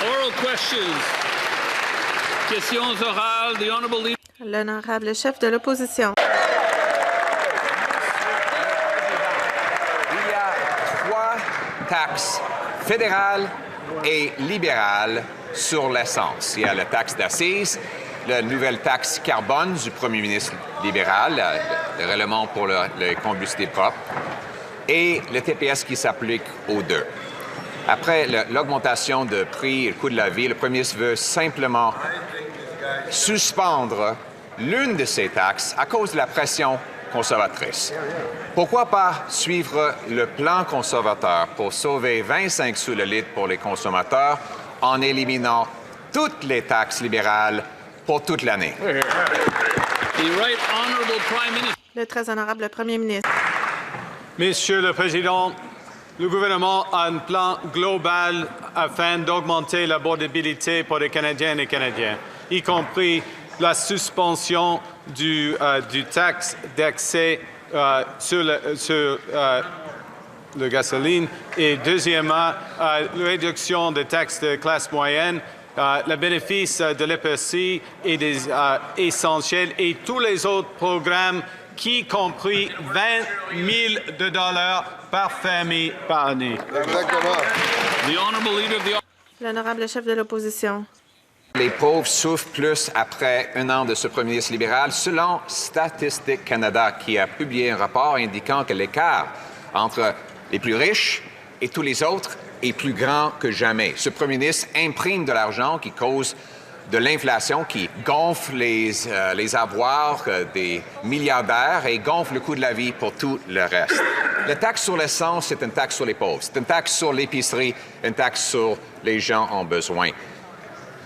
Oral questions. Questions orales. The honourable leader. L'honorable chef de l'opposition. Il y a 3 taxes fédérales et libérales sur l'essence. Il y a la taxe d'assises, la nouvelle taxe carbone du premier ministre libéral, le règlement pour le combustible propre, et le TPS qui s'applique aux deux. Après l'augmentation de prix et le coût de la vie, le premier ministre veut simplement suspendre l'une de ces taxes à cause de la pression conservatrice. Pourquoi pas suivre le plan conservateur pour sauver 25 sous le litre pour les consommateurs en éliminant toutes les taxes libérales pour toute l'année? Le très honorable premier ministre. Monsieur le Président, le gouvernement a un plan global afin d'augmenter l'abordabilité pour les Canadiennes et Canadiens, y compris la suspension du taxe d'accès sur le gasoline et deuxièmement, la réduction des taxes de classe moyenne, le bénéfice de l'EPC est essentiel et tous les autres programmes qui compris 20 000 $ par famille par année. L'honorable chef de l'opposition. Les pauvres souffrent plus après un an de ce premier ministre libéral, selon Statistique Canada, qui a publié un rapport indiquant que l'écart entre les plus riches et tous les autres est plus grand que jamais. Ce premier ministre imprime de l'argent qui cause de l'inflation, qui gonfle les avoirs des milliardaires et gonfle le coût de la vie pour tout le reste. La taxe sur l'essence, c'est une taxe sur les pauvres. C'est une taxe sur l'épicerie, une taxe sur les gens en besoin.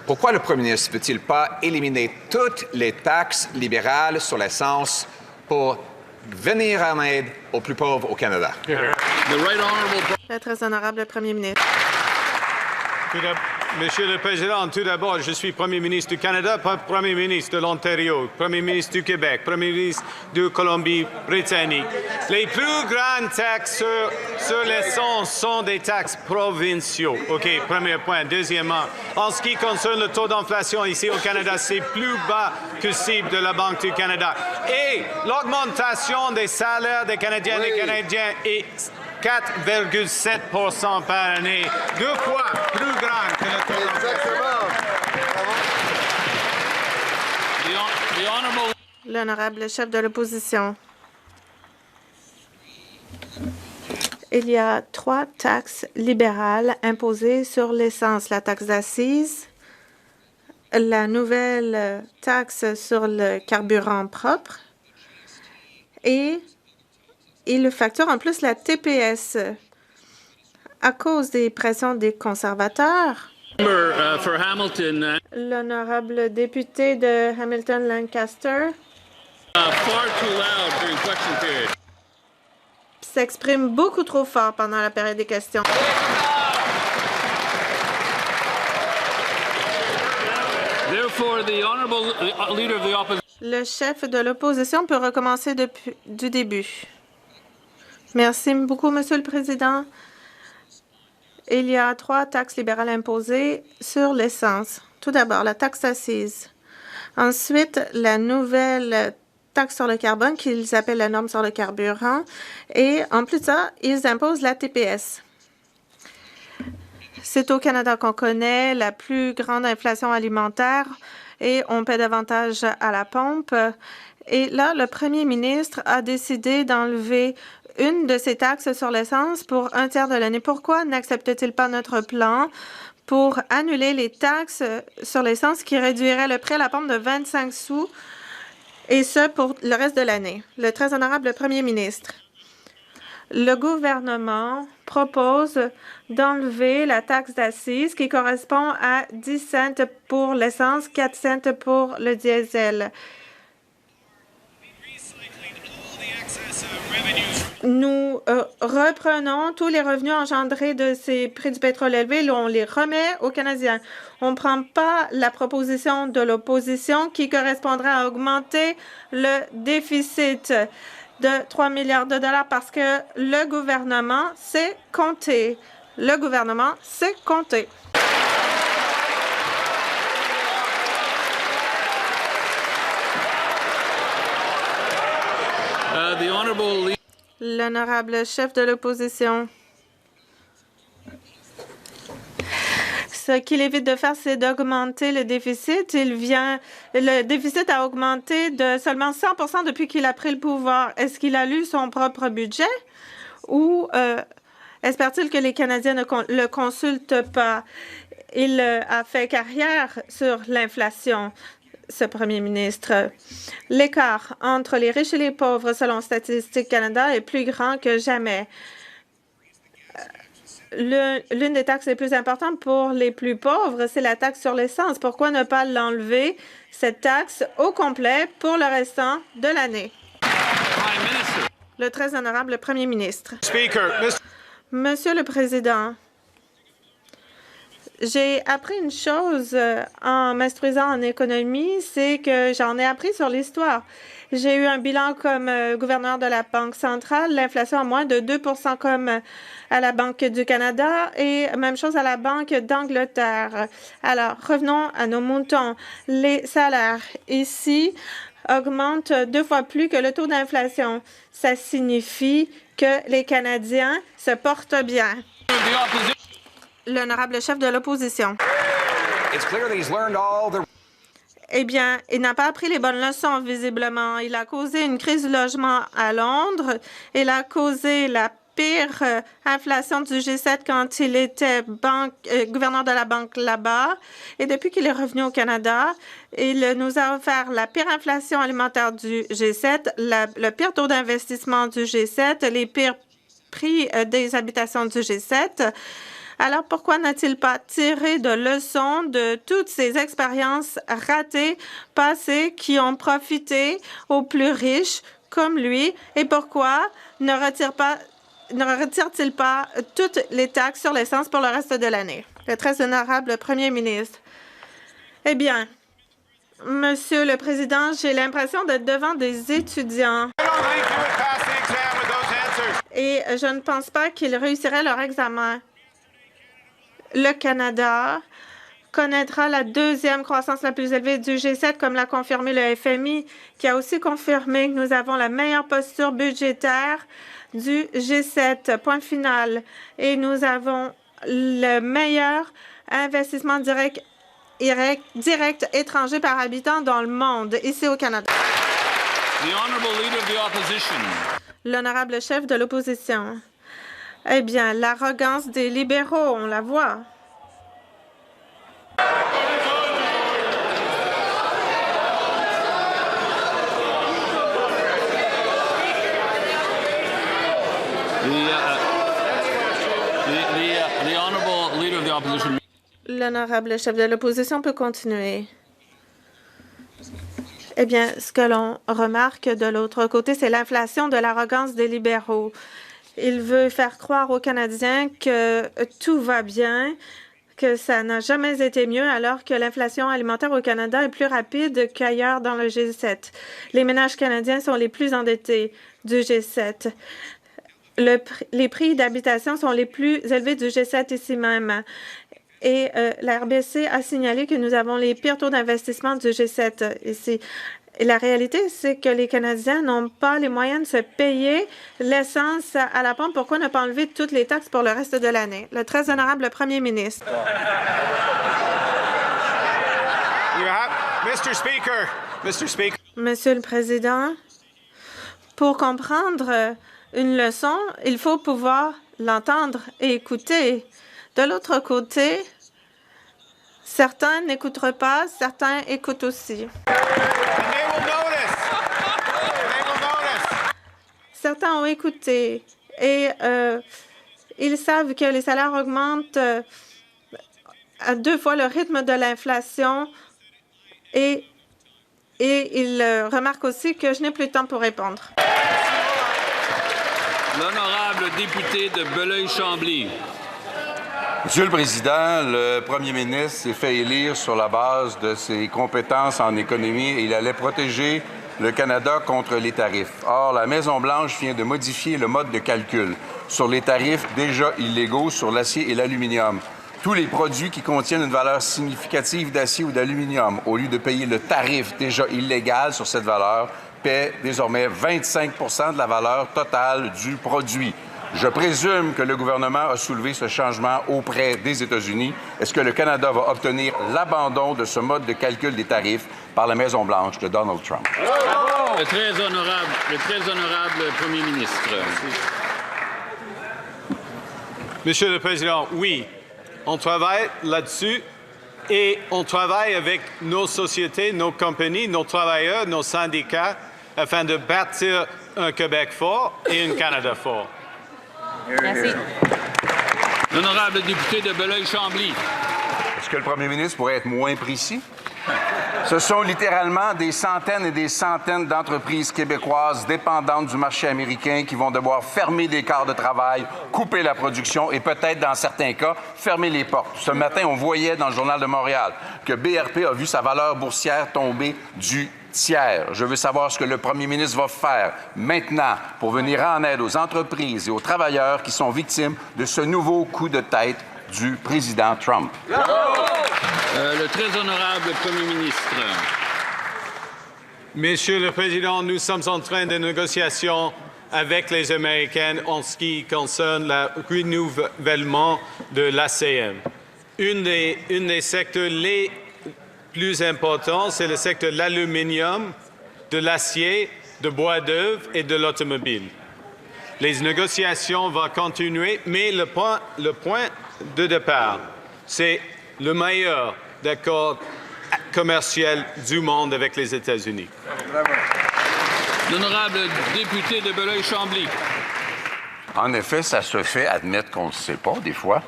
Pourquoi le premier ministre ne veut-il pas éliminer toutes les taxes libérales sur l'essence pour venir en aide aux plus pauvres au Canada? Le très honorable premier ministre. Monsieur le Président, tout d'abord, je suis Premier ministre du Canada, Premier ministre de l'Ontario, Premier ministre du Québec, Premier ministre de Colombie-Britannique. Les plus grandes taxes sur l'essence sont des taxes provinciaux. OK, premier point. Deuxièmement, en ce qui concerne le taux d'inflation ici au Canada, c'est plus bas que cible de la Banque du Canada. Et l'augmentation des salaires des Canadiennes et Canadiens est 4,7 % par année, 2 fois plus grand que le taux d'inflation. L'honorable chef de l'opposition. Il y a 3 taxes libérales imposées sur l'essence. La taxe d'assises, la nouvelle taxe sur le carburant propre et il facture en plus la TPS. À cause des pressions des conservateurs, l'honorable député de Hamilton-Lancaster s'exprime beaucoup trop fort pendant la période des questions. Le chef de l'opposition peut recommencer du début. Merci beaucoup, Monsieur le Président. Il y a 3 taxes libérales imposées sur l'essence. Tout d'abord, la taxe assise. Ensuite, la nouvelle taxe sur le carbone qu'ils appellent la norme sur le carburant. Et en plus de ça, ils imposent la TPS. C'est au Canada qu'on connaît la plus grande inflation alimentaire et on paie davantage à la pompe. Et là, le premier ministre a décidé d'enlever une de ces taxes sur l'essence pour un tiers de l'année. Pourquoi n'accepte-t-il pas notre plan pour annuler les taxes sur l'essence qui réduirait le prix à la pompe de 25 sous et ce pour le reste de l'année? Le très honorable premier ministre. Le gouvernement propose d'enlever la taxe d'assises qui correspond à 10 cents pour l'essence, 4 cents pour le diesel. Nous reprenons tous les revenus engendrés de ces prix du pétrole élevé, on les remet aux Canadiens. On ne prend pas la proposition de l'opposition qui correspondrait à augmenter le déficit de 3 milliards de dollars parce que le gouvernement sait compter. Le gouvernement sait compter. The honourable L'honorable chef de l'opposition. Ce qu'il évite de faire, c'est d'augmenter le déficit. Le déficit a augmenté de seulement 100 depuis qu'il a pris le pouvoir. Est-ce qu'il a lu son propre budget ou espère-t-il que les Canadiens ne le consultent pas? Il a fait carrière sur l'inflation, ce premier ministre. L'écart entre les riches et les pauvres, selon Statistique Canada, est plus grand que jamais. L'une des taxes les plus importantes pour les plus pauvres, c'est la taxe sur l'essence. Pourquoi ne pas l'enlever, cette taxe, au complet pour le restant de l'année? Prime Minister. Le très honorable premier ministre. Speaker, Monsieur le Président, j'ai appris une chose en m'instruisant en économie, c'est que j'en ai appris sur l'histoire. J'ai eu un bilan comme gouverneur de la Banque centrale, l'inflation a moins de 2 comme à la Banque du Canada et même chose à la Banque d'Angleterre. Alors, revenons à nos moutons. Les salaires ici augmentent 2 fois plus que le taux d'inflation. Ça signifie que les Canadiens se portent bien. L'honorable chef de l'opposition. It's clear that he's learned all the Eh bien, il n'a pas appris les bonnes leçons, visiblement. Il a causé une crise du logement à Londres. Il a causé la pire inflation du G7 quand il était gouverneur de la banque là-bas. Et depuis qu'il est revenu au Canada, il nous a offert la pire inflation alimentaire du G7, le pire taux d'investissement du G7, les pires prix des habitations du G7. Alors, pourquoi n'a-t-il pas tiré de leçons de toutes ces expériences ratées passées qui ont profité aux plus riches comme lui? Et pourquoi ne retire-t-il pas toutes les taxes sur l'essence pour le reste de l'année? Le très honorable premier ministre. Eh bien, Monsieur le Président, j'ai l'impression d'être devant des étudiants. Et je ne pense pas qu'ils réussiraient leur examen. Le Canada connaîtra la deuxième croissance la plus élevée du G7, comme l'a confirmé le FMI, qui a aussi confirmé que nous avons la meilleure posture budgétaire du G7. Point final. Et nous avons le meilleur investissement direct étranger par habitant dans le monde, ici au Canada. The honourable leader of the opposition. L'honorable chef de l'opposition. Eh bien, l'arrogance des libéraux, on la voit. The honourable leader of the opposition. L'honorable chef de l'opposition peut continuer. Eh bien, ce que l'on remarque de l'autre côté, c'est l'inflation de l'arrogance des libéraux. Il veut faire croire aux Canadiens que tout va bien, que ça n'a jamais été mieux, alors que l'inflation alimentaire au Canada est plus rapide qu'ailleurs dans le G7. Les ménages canadiens sont les plus endettés du G7. Les prix d'habitation sont les plus élevés du G7 ici même. Et la RBC a signalé que nous avons les pires taux d'investissement du G7 ici. Et la réalité, c'est que les Canadiens n'ont pas les moyens de se payer l'essence à la pompe. Pourquoi ne pas enlever toutes les taxes pour le reste de l'année? Le très honorable premier ministre. Mr. Speaker. Monsieur le Président, pour comprendre une leçon, il faut pouvoir l'entendre et écouter. De l'autre côté, certains n'écoutent pas, certains écoutent aussi. Certains ont écouté et ils savent que les salaires augmentent à 2 fois le rythme de l'inflation et ils remarquent aussi que je n'ai plus de temps pour répondre. L'honorable député de Belleuil-Chambly. Monsieur le Président, le premier ministre s'est fait élire sur la base de ses compétences en économie et il allait protéger le Canada contre les tarifs. Or, la Maison-Blanche vient de modifier le mode de calcul sur les tarifs déjà illégaux sur l'acier et l'aluminium. Tous les produits qui contiennent une valeur significative d'acier ou d'aluminium, au lieu de payer le tarif déjà illégal sur cette valeur, paie désormais 25 de la valeur totale du produit. Je présume que le gouvernement a soulevé ce changement auprès des États-Unis. Est-ce que le Canada va obtenir l'abandon de ce mode de calcul des tarifs par la Maison-Blanche de Donald Trump? Le très honorable Premier ministre. Monsieur le Président, oui, on travaille là-dessus et on travaille avec nos sociétés, nos compagnies, nos travailleurs, nos syndicats afin de bâtir un Québec fort et un Canada fort. Merci. L'honorable député de Belleuil-Chambly. Est-ce que le premier ministre pourrait être moins précis? Ce sont littéralement des centaines et des centaines d'entreprises québécoises dépendantes du marché américain qui vont devoir fermer des quarts de travail, couper la production et peut-être, dans certains cas, fermer les portes. Ce matin, on voyait dans le Journal de Montréal que BRP a vu sa valeur boursière tomber du tiers. Je veux savoir ce que le premier ministre va faire maintenant pour venir en aide aux entreprises et aux travailleurs qui sont victimes de ce nouveau coup de tête du président Trump. Le très honorable Premier ministre. Monsieur le Président, nous sommes en train de négociations avec les Américains en ce qui concerne le renouvellement de l'ACM. Un des secteurs les plus importants, c'est le secteur de l'aluminium, de l'acier, de bois d'œuvre et de l'automobile. Les négociations vont continuer, mais le point de départ, c'est le meilleur accord commercial du monde avec les États-Unis. L'honorable député de Belleuil-Chambly. En effet, ça se fait admettre qu'on ne le sait pas des fois.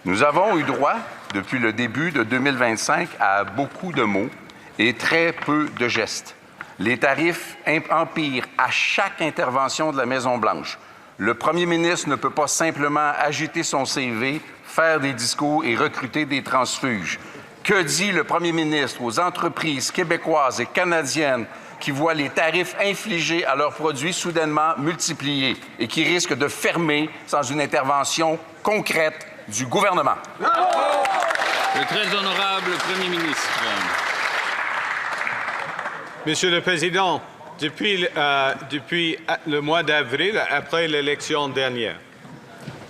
Nous avons eu droit, depuis le début de 2025, à beaucoup de mots et très peu de gestes. Les tarifs empirent à chaque intervention de la Maison-Blanche. Le premier ministre ne peut pas simplement agiter son CV, faire des discours et recruter des transfuges. Que dit le premier ministre aux entreprises québécoises et canadiennes qui voient les tarifs infligés à leurs produits soudainement multipliés et qui risquent de fermer sans une intervention concrète du gouvernement? Le très honorable Premier ministre. Monsieur le Président, depuis le mois d'avril, après l'élection dernière,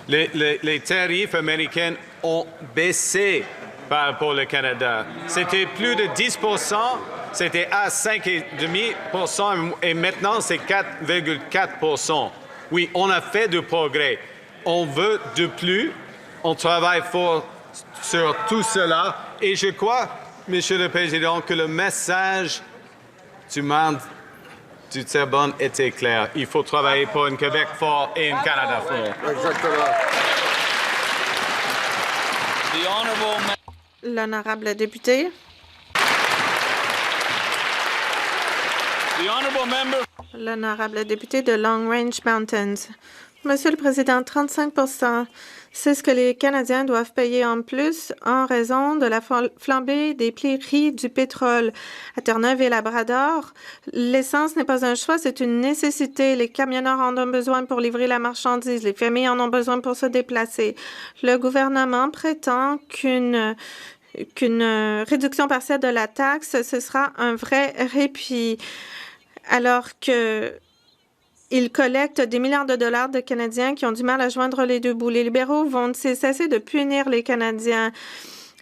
les tarifs américains ont baissé par rapport au Canada. C'était plus de 10 c'était à 5,5 et maintenant c'est 4,4 Oui, on a fait du progrès. On veut de plus. On travaille fort sur tout cela. Et je crois, Monsieur le Président, que le message du monde du Terrebonne était clair. Il faut travailler pour un Québec fort et un Canada fort. Exactement. L'honorable député. L'honorable député de Long Range Mountains. Monsieur le Président, 35 c'est ce que les Canadiens doivent payer en plus en raison de la flambée des prix du pétrole. À Terre-Neuve et Labrador, l'essence n'est pas un choix, c'est une nécessité. Les camionneurs en ont besoin pour livrer la marchandise. Les familles en ont besoin pour se déplacer. Le gouvernement prétend qu'une réduction partielle de la taxe, ce sera un vrai répit. Alors que ils collectent des milliards de dollars de Canadiens qui ont du mal à joindre les deux bouts. Les libéraux vont-ils cesser de punir les Canadiens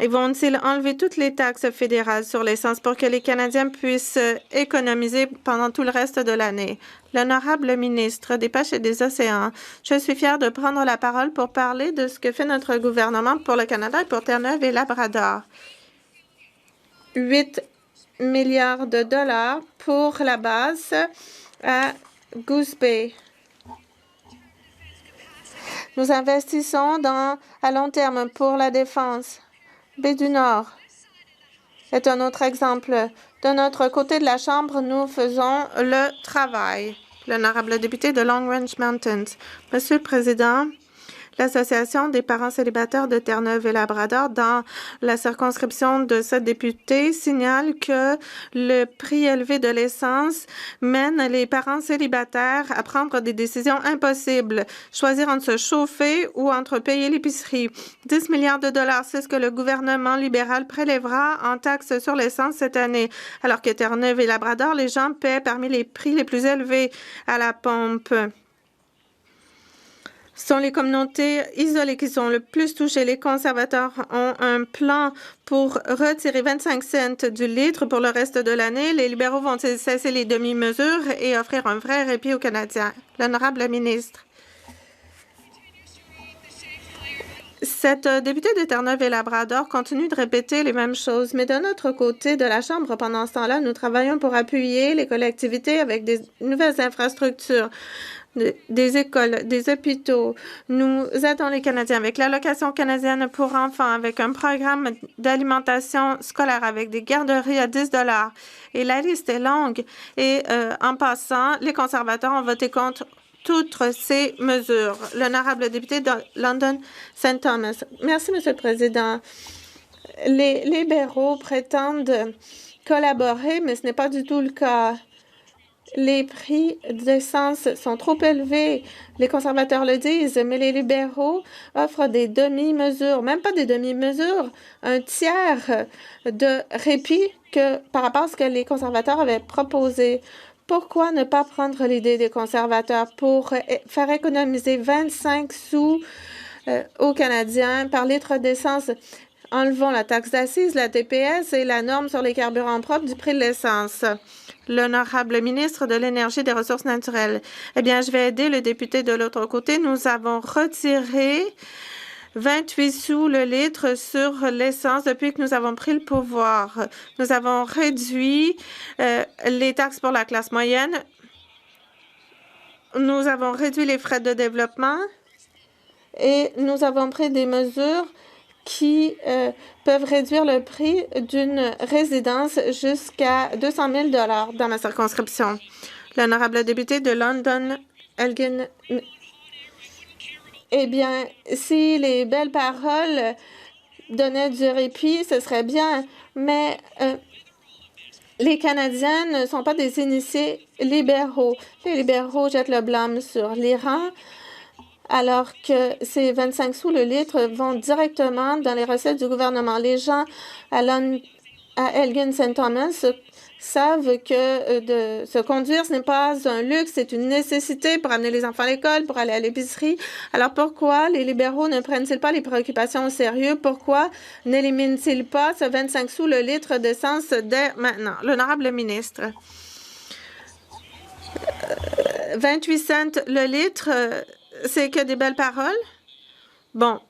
et vont-ils enlever toutes les taxes fédérales sur l'essence pour que les Canadiens puissent économiser pendant tout le reste de l'année? L'honorable ministre des Pêches et des Océans, je suis fière de prendre la parole pour parler de ce que fait notre gouvernement pour le Canada et pour Terre-Neuve et Labrador. 8 milliards de dollars pour la base à Goose Bay. Nous investissons à long terme pour la défense. Baie du Nord est un autre exemple. De notre côté de la Chambre, nous faisons le travail. L'honorable député de Long Range Mountains. Monsieur le Président, L'Association des parents célibataires de Terre-Neuve et Labrador, dans la circonscription de cette députée, signale que le prix élevé de l'essence mène les parents célibataires à prendre des décisions impossibles, choisir entre se chauffer ou entre payer l'épicerie. 10 milliards de dollars, c'est ce que le gouvernement libéral prélèvera en taxes sur l'essence cette année, alors que Terre-Neuve et Labrador, les gens paient parmi les prix les plus élevés à la pompe. Ce sont les communautés isolées qui sont le plus touchées. Les conservateurs ont un plan pour retirer 25 cents du litre pour le reste de l'année. Les libéraux vont cesser les demi-mesures et offrir un vrai répit aux Canadiens. L'honorable ministre. Cette députée de Terre-Neuve et Labrador continue de répéter les mêmes choses, mais de notre côté de la Chambre, pendant ce temps-là, nous travaillons pour appuyer les collectivités avec des nouvelles infrastructures, des écoles, des hôpitaux. Nous aidons les Canadiens avec l'allocation canadienne pour enfants, avec un programme d'alimentation scolaire, avec des garderies à 10 $. Et la liste est longue. Et en passant, les conservateurs ont voté contre toutes ces mesures. L'honorable député de London St. Thomas. Merci, Monsieur le Président. Les libéraux prétendent collaborer, mais ce n'est pas du tout le cas. Les prix d'essence sont trop élevés. Les conservateurs le disent, mais les libéraux offrent des demi-mesures, même pas des demi-mesures, un tiers de répit par rapport à ce que les conservateurs avaient proposé. Pourquoi ne pas prendre l'idée des conservateurs pour faire économiser 25 sous aux Canadiens par litre d'essence? Enlevons la taxe d'assises, la TPS et la norme sur les carburants propres du prix de l'essence. L'honorable ministre de l'Énergie et des Ressources naturelles. Eh bien, je vais aider le député de l'autre côté. Nous avons retiré 28 sous le litre sur l'essence depuis que nous avons pris le pouvoir. Nous avons réduit les taxes pour la classe moyenne. Nous avons réduit les frais de développement et nous avons pris des mesures qui peuvent réduire le prix d'une résidence jusqu'à 200 000 $ dans ma circonscription. L'honorable député de London, Elgin. Eh bien, si les belles paroles donnaient du répit, ce serait bien, mais les Canadiens ne sont pas des initiés libéraux. Les libéraux jettent le blâme sur l'Iran, alors que ces 25 sous le litre vont directement dans les recettes du gouvernement. Les gens à Elgin St. Thomas savent que de se conduire, ce n'est pas un luxe, c'est une nécessité pour amener les enfants à l'école, pour aller à l'épicerie. Alors pourquoi les libéraux ne prennent-ils pas les préoccupations au sérieux? Pourquoi n'éliminent-ils pas ce 25 sous le litre d'essence dès maintenant? L'honorable ministre. 28 cents le litre, c'est que des belles paroles? Bon,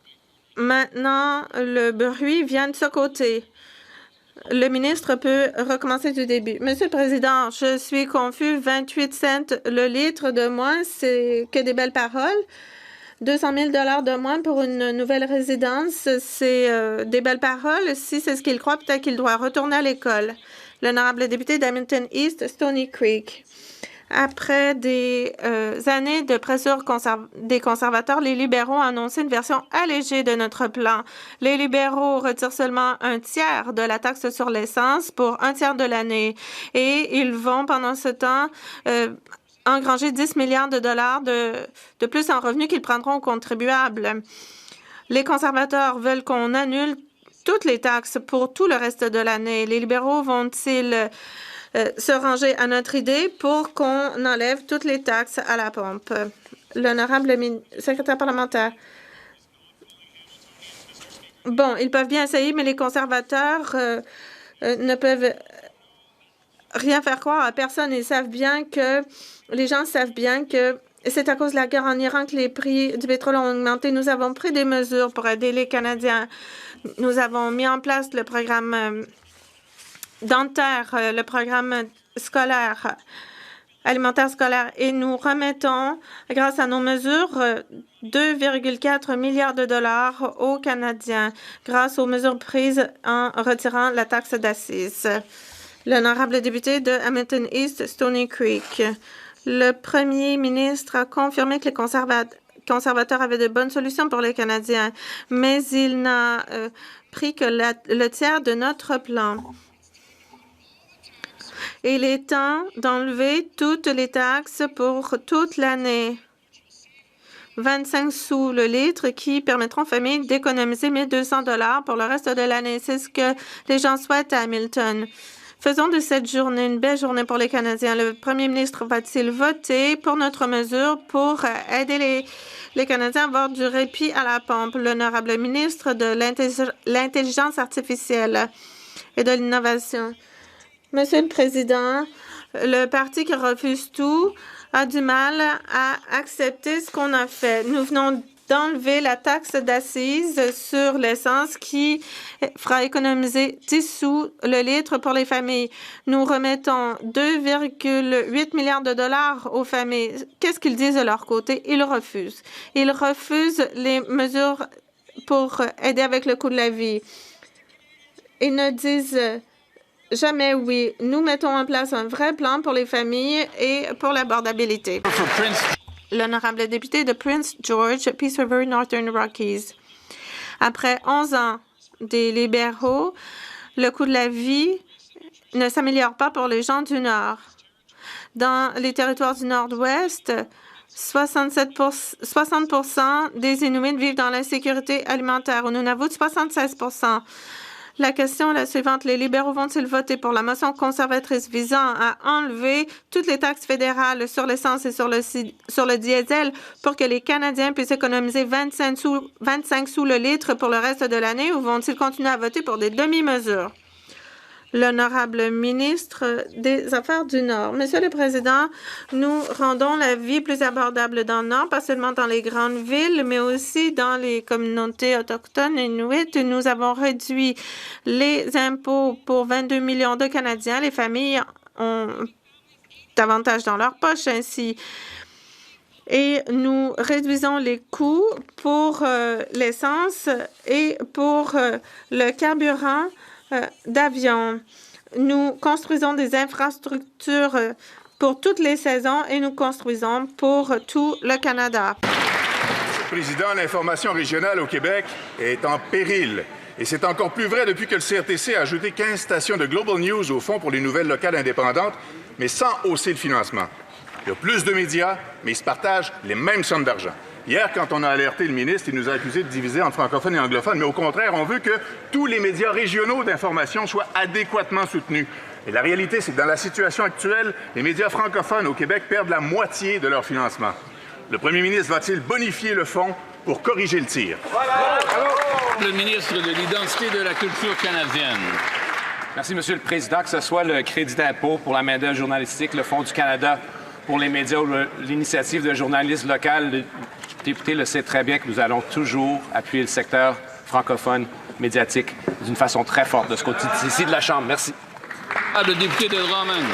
maintenant, le bruit vient de ce côté. Le ministre peut recommencer du début. Monsieur le Président, je suis confus. 28 cents le litre de moins, c'est que des belles paroles. 200 000 $ de moins pour une nouvelle résidence, c'est des belles paroles. Si c'est ce qu'il croit, peut-être qu'il doit retourner à l'école. L'honorable député d'Hamilton East, Stony Creek. Après des années de pression des conservateurs, les libéraux ont annoncé une version allégée de notre plan. Les libéraux retirent seulement un tiers de la taxe sur l'essence pour un tiers de l'année et ils vont pendant ce temps engranger 10 milliards de dollars de plus en revenus qu'ils prendront aux contribuables. Les conservateurs veulent qu'on annule toutes les taxes pour tout le reste de l'année. Les libéraux vont-ils se ranger à notre idée pour qu'on enlève toutes les taxes à la pompe? L'honorable secrétaire parlementaire. Bon, ils peuvent bien essayer, mais les conservateurs ne peuvent rien faire croire à personne. Ils savent bien que, les gens savent bien que c'est à cause de la guerre en Iran que les prix du pétrole ont augmenté. Nous avons pris des mesures pour aider les Canadiens. Nous avons mis en place le programme dentaire, le programme scolaire, alimentaire scolaire, et nous remettons, grâce à nos mesures, 2,4 milliards de dollars aux Canadiens, grâce aux mesures prises en retirant la taxe d'assises. L'honorable député de Hamilton East, Stony Creek. Le premier ministre a confirmé que conservateur avait de bonnes solutions pour les Canadiens, mais il n'a pris que le tiers de notre plan. Il est temps d'enlever toutes les taxes pour toute l'année. 25 sous le litre qui permettront aux familles d'économiser 1 200 $ pour le reste de l'année. C'est ce que les gens souhaitent à Hamilton. Faisons de cette journée une belle journée pour les Canadiens. Le premier ministre va-t-il voter pour notre mesure pour aider les Canadiens à avoir du répit à la pompe? L'honorable ministre de l'Intelligence artificielle et de l'Innovation. Monsieur le Président, le parti qui refuse tout a du mal à accepter ce qu'on a fait. Nous venons d'enlever la taxe d'assises sur l'essence qui fera économiser 10 sous le litre pour les familles. Nous remettons 2,8 milliards de dollars aux familles. Qu'est-ce qu'ils disent de leur côté? Ils refusent. Ils refusent les mesures pour aider avec le coût de la vie. Ils ne disent jamais oui. Nous mettons en place un vrai plan pour les familles et pour l'abordabilité. L'honorable député de Prince George, Peace River, Northern Rockies. Après 11 ans des libéraux, le coût de la vie ne s'améliore pas pour les gens du Nord. Dans les territoires du Nord-Ouest, 60 % des Inuits vivent dans l'insécurité alimentaire. Au Nunavut, 76 %. La question est la suivante. Les libéraux vont-ils voter pour la motion conservatrice visant à enlever toutes les taxes fédérales sur l'essence et sur le diesel pour que les Canadiens puissent économiser 25 sous le litre pour le reste de l'année ou vont-ils continuer à voter pour des demi-mesures? L'honorable ministre des Affaires du Nord. Monsieur le Président, nous rendons la vie plus abordable dans le Nord, pas seulement dans les grandes villes, mais aussi dans les communautés autochtones inuits. Nous avons réduit les impôts pour 22 millions de Canadiens. Les familles ont davantage dans leur poche ainsi. Et nous réduisons les coûts pour l'essence et pour le carburant d'avion. Nous construisons des infrastructures pour toutes les saisons et nous construisons pour tout le Canada. Monsieur le Président, l'information régionale au Québec est en péril. Et c'est encore plus vrai depuis que le CRTC a ajouté 15 stations de Global News au Fonds pour les nouvelles locales indépendantes, mais sans hausser le financement. Il y a plus de médias, mais ils se partagent les mêmes sommes d'argent. Hier, quand on a alerté le ministre, il nous a accusés de diviser entre francophones et anglophones, mais au contraire, on veut que tous les médias régionaux d'information soient adéquatement soutenus. Et la réalité, c'est que dans la situation actuelle, les médias francophones au Québec perdent la moitié de leur financement. Le premier ministre va-t-il bonifier le fonds pour corriger le tir? Voilà. Le ministre de l'Identité et de la Culture canadienne. Merci, Monsieur le Président. Que ce soit le crédit d'impôt pour la main-d'œuvre journalistique, le Fonds du Canada pour les médias ou l'initiative de journalistes locaux, le député le sait très bien que nous allons toujours appuyer le secteur francophone médiatique d'une façon très forte de ce côté-ci de la Chambre. Merci. Le député de Drummond.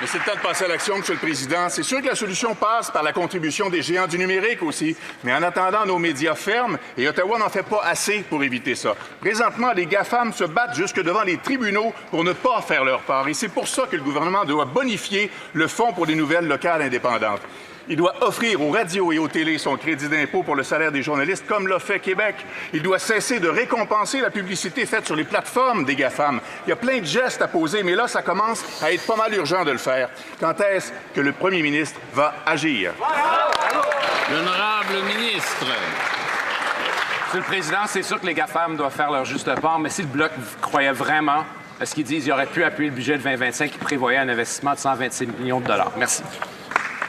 Mais c'est le temps de passer à l'action, Monsieur le Président. C'est sûr que la solution passe par la contribution des géants du numérique aussi. Mais en attendant, nos médias ferment et Ottawa n'en fait pas assez pour éviter ça. Présentement, les GAFAM se battent jusque devant les tribunaux pour ne pas faire leur part. Et c'est pour ça que le gouvernement doit bonifier le Fonds pour les nouvelles locales indépendantes. Il doit offrir aux radios et aux télés son crédit d'impôt pour le salaire des journalistes, comme l'a fait Québec. Il doit cesser de récompenser la publicité faite sur les plateformes des GAFAM. Il y a plein de gestes à poser, mais là, ça commence à être pas mal urgent de le faire. Quand est-ce que le premier ministre va agir? L'honorable ministre. Monsieur le Président, c'est sûr que les GAFAM doivent faire leur juste part, mais si le Bloc croyait vraiment à ce qu'ils disent, il aurait pu appuyer le budget de 2025 qui prévoyait un investissement de 126 millions de dollars. Merci.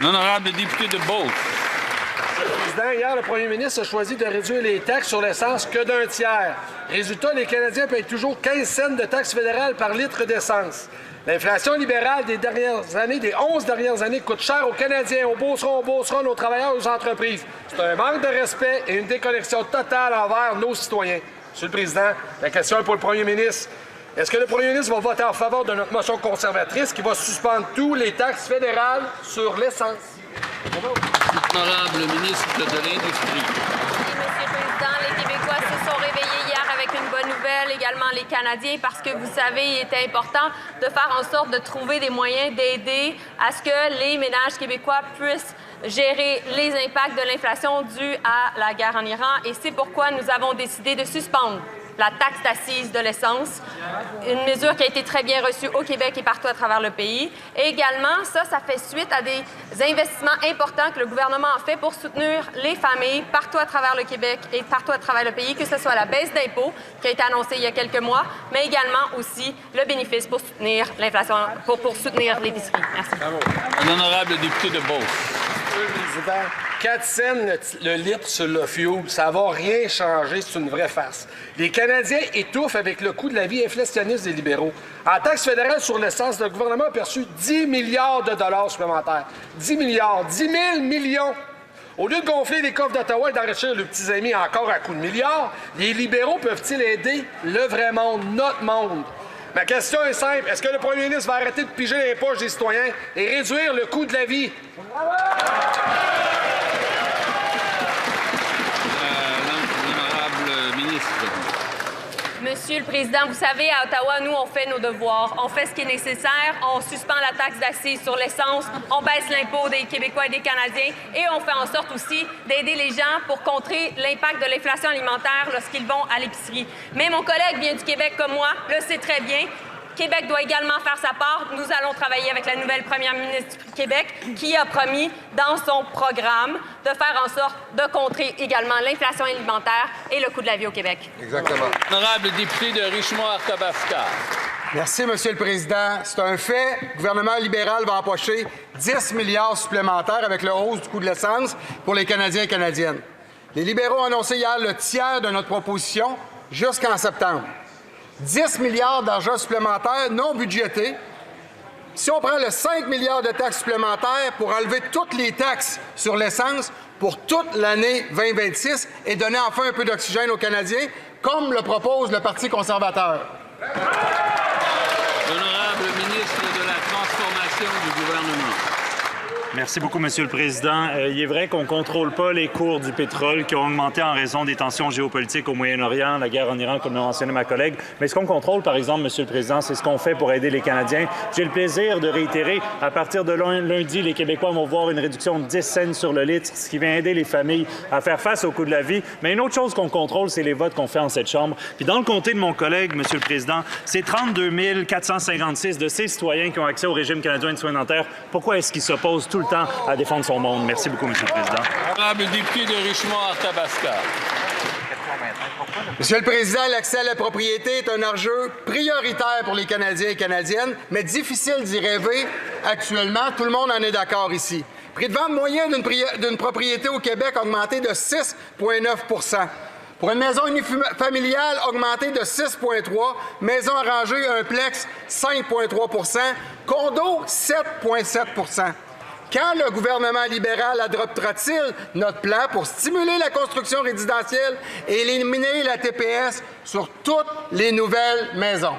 L'honorable député de Beauce. Monsieur le Président, hier, le premier ministre a choisi de réduire les taxes sur l'essence que d'un tiers. Résultat, les Canadiens payent toujours 15 cents de taxes fédérales par litre d'essence. L'inflation libérale des dernières années, des 11 dernières années, coûte cher aux Canadiens, aux Beaucerons, aux travailleurs, aux entreprises. C'est un manque de respect et une déconnexion totale envers nos citoyens. Monsieur le Président, la question est pour le premier ministre. Est-ce que le premier ministre va voter en faveur de notre motion conservatrice qui va suspendre tous les taxes fédérales sur l'essence? L'honorable ministre de l'Industrie. Monsieur le Président, les Québécois se sont réveillés hier avec une bonne nouvelle, également les Canadiens, parce que vous savez, il était important de faire en sorte de trouver des moyens d'aider à ce que les ménages québécois puissent gérer les impacts de l'inflation due à la guerre en Iran. Et c'est pourquoi nous avons décidé de suspendre la taxe d'accise de l'essence, une mesure qui a été très bien reçue au Québec et partout à travers le pays. Et également, ça fait suite à des investissements importants que le gouvernement a fait pour soutenir les familles partout à travers le Québec et partout à travers le pays, que ce soit la baisse d'impôts qui a été annoncée il y a quelques mois, mais également aussi le bénéfice pour soutenir l'inflation, pour soutenir l'épicerie. Merci. L'honorable député de Beauce. Monsieur le Président, 4 cents le litre sur le fuel, ça ne va rien changer, c'est une vraie farce. Les Canadiens étouffent avec le coût de la vie inflationniste des libéraux. En taxe fédérale sur l'essence, le gouvernement a perçu 10 milliards de dollars supplémentaires. 10 milliards, 10 000 millions. Au lieu de gonfler les coffres d'Ottawa et d'enrichir leurs petits amis encore à coups de milliards, les libéraux peuvent-ils aider le vrai monde, notre monde? Ma question est simple. Est-ce que le premier ministre va arrêter de piger les poches des citoyens et réduire le coût de la vie? L'honorable ministre. Monsieur le Président, vous savez, à Ottawa, nous, on fait nos devoirs. On fait ce qui est nécessaire. On suspend la taxe d'accise sur l'essence. On baisse l'impôt des Québécois et des Canadiens. Et on fait en sorte aussi d'aider les gens pour contrer l'impact de l'inflation alimentaire lorsqu'ils vont à l'épicerie. Mais mon collègue vient du Québec comme moi, le sait très bien. Québec doit également faire sa part. Nous allons travailler avec la nouvelle première ministre du Québec qui a promis dans son programme de faire en sorte de contrer également l'inflation alimentaire et le coût de la vie au Québec. Exactement. Honorable député de Richemont-Arthabasca. Merci, Monsieur le Président. C'est un fait. Le gouvernement libéral va empocher 10 milliards supplémentaires avec la hausse du coût de l'essence pour les Canadiens et Canadiennes. Les libéraux ont annoncé hier le tiers de notre proposition jusqu'en septembre. 10 milliards d'argent supplémentaires non budgétés. Si on prend le 5 milliards de taxes supplémentaires pour enlever toutes les taxes sur l'essence pour toute l'année 2026 et donner enfin un peu d'oxygène aux Canadiens, comme le propose le Parti conservateur. L'honorable ministre de la Transformation du gouvernement. Merci beaucoup, Monsieur le Président. Il est vrai qu'on ne contrôle pas les cours du pétrole qui ont augmenté en raison des tensions géopolitiques au Moyen-Orient, la guerre en Iran, comme l'a mentionné ma collègue. Mais ce qu'on contrôle, par exemple, Monsieur le Président, c'est ce qu'on fait pour aider les Canadiens. J'ai le plaisir de réitérer, à partir de lundi, les Québécois vont voir une réduction de 10 cents sur le litre, ce qui vient aider les familles à faire face au coût de la vie. Mais une autre chose qu'on contrôle, c'est les votes qu'on fait en cette Chambre. Puis dans le comté de mon collègue, Monsieur le Président, c'est 32 456 de ces citoyens qui ont accès au régime canadien de soins dentaires. Pourquoi est-ce qu'ils s'opposent tout le temps à défendre son monde? Merci beaucoup, Monsieur le Président. Honorable député de Richemont-Arthabasca. Monsieur le Président, l'accès à la propriété est un enjeu prioritaire pour les Canadiens et Canadiennes, mais difficile d'y rêver actuellement. Tout le monde en est d'accord ici. Prix de vente moyen d'une propriété au Québec a augmenté de 6,9 %. Pour une maison unifamiliale, augmenté de 6,3 %. Maison arrangée, un plex, 5,3 %. Condo, 7,7 %. Quand le gouvernement libéral adoptera-t-il notre plan pour stimuler la construction résidentielle et éliminer la TPS sur toutes les nouvelles maisons?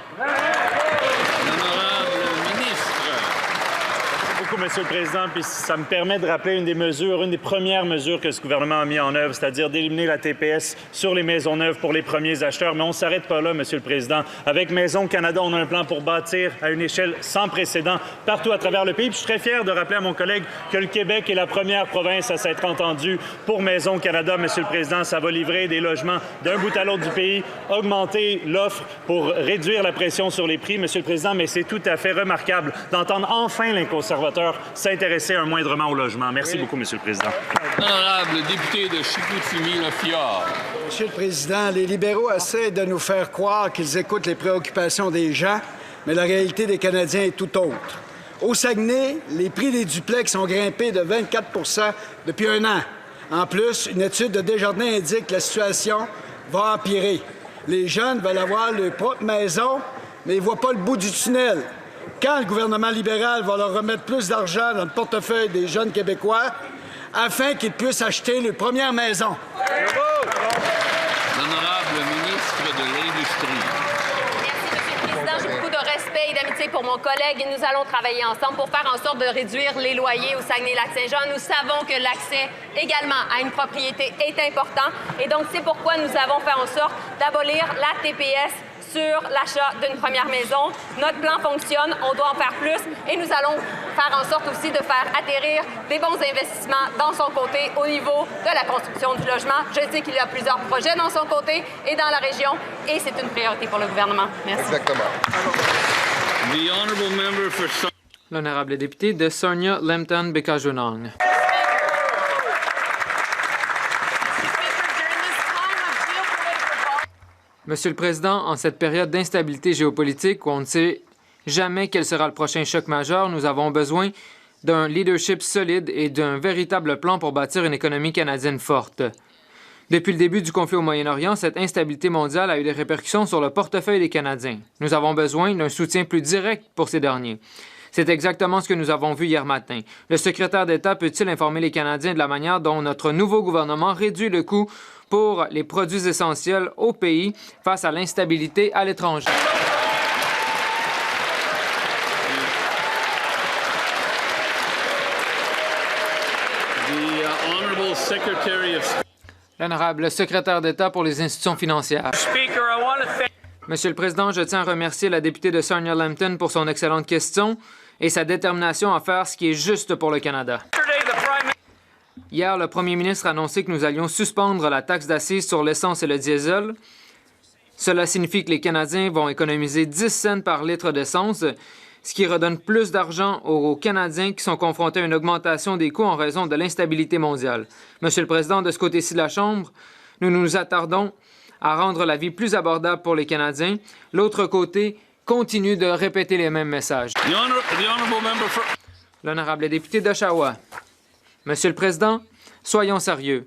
Monsieur le Président, puis ça me permet de rappeler une des premières mesures que ce gouvernement a mis en œuvre, c'est-à-dire d'éliminer la TPS sur les maisons neuves pour les premiers acheteurs. Mais on ne s'arrête pas là, Monsieur le Président. Avec Maison Canada, on a un plan pour bâtir à une échelle sans précédent partout à travers le pays. Puis je suis très fier de rappeler à mon collègue que le Québec est la première province à s'être entendue pour Maison Canada. Monsieur le Président, ça va livrer des logements d'un bout à l'autre du pays, augmenter l'offre pour réduire la pression sur les prix, Monsieur le Président, mais c'est tout à fait remarquable d'entendre enfin les conservateurs s'intéresser moindrement au logement. Merci beaucoup, Monsieur le Président. Honorable député de Chicoutimi-Le-Fjord. Monsieur le Président, les libéraux essaient de nous faire croire qu'ils écoutent les préoccupations des gens, mais la réalité des Canadiens est tout autre. Au Saguenay, les prix des duplex ont grimpé de 24 % depuis un an. En plus, une étude de Desjardins indique que la situation va empirer. Les jeunes veulent avoir leur propre maison, mais ils ne voient pas le bout du tunnel. Quand le gouvernement libéral va leur remettre plus d'argent dans le portefeuille des jeunes Québécois afin qu'ils puissent acheter leur première maison? L'honorable ministre de l'Industrie. Merci, Monsieur le Président. J'ai beaucoup de respect et d'amitié pour mon collègue et nous allons travailler ensemble pour faire en sorte de réduire les loyers au Saguenay-Lac-Saint-Jean. Nous savons que l'accès également à une propriété est important et donc c'est pourquoi nous avons fait en sorte d'abolir la TPS sur l'achat d'une première maison. Notre plan fonctionne, on doit en faire plus et nous allons faire en sorte aussi de faire atterrir des bons investissements dans son côté au niveau de la construction du logement. Je sais qu'il y a plusieurs projets dans son côté et dans la région et c'est une priorité pour le gouvernement. Merci. Exactement. The honourable member for... L'honorable député de Sarnia-Lambton-Bécajunong. Monsieur le Président, en cette période d'instabilité géopolitique où on ne sait jamais quel sera le prochain choc majeur, nous avons besoin d'un leadership solide et d'un véritable plan pour bâtir une économie canadienne forte. Depuis le début du conflit au Moyen-Orient, cette instabilité mondiale a eu des répercussions sur le portefeuille des Canadiens. Nous avons besoin d'un soutien plus direct pour ces derniers. C'est exactement ce que nous avons vu hier matin. Le secrétaire d'État peut-il informer les Canadiens de la manière dont notre nouveau gouvernement réduit le coût pour les produits essentiels au pays face à l'instabilité à l'étranger? L'honorable secrétaire d'État pour les institutions financières. Monsieur le Président, je tiens à remercier la députée de Sarnia-Lambton pour son excellente question et sa détermination à faire ce qui est juste pour le Canada. Hier, le premier ministre a annoncé que nous allions suspendre la taxe d'accise sur l'essence et le diesel. Cela signifie que les Canadiens vont économiser 10 cents par litre d'essence, ce qui redonne plus d'argent aux Canadiens qui sont confrontés à une augmentation des coûts en raison de l'instabilité mondiale. Monsieur le Président, de ce côté-ci de la Chambre, nous nous attardons à rendre la vie plus abordable pour les Canadiens. L'autre côté continue de répéter les mêmes messages. L'honorable député d'Oshawa. Monsieur le Président, soyons sérieux.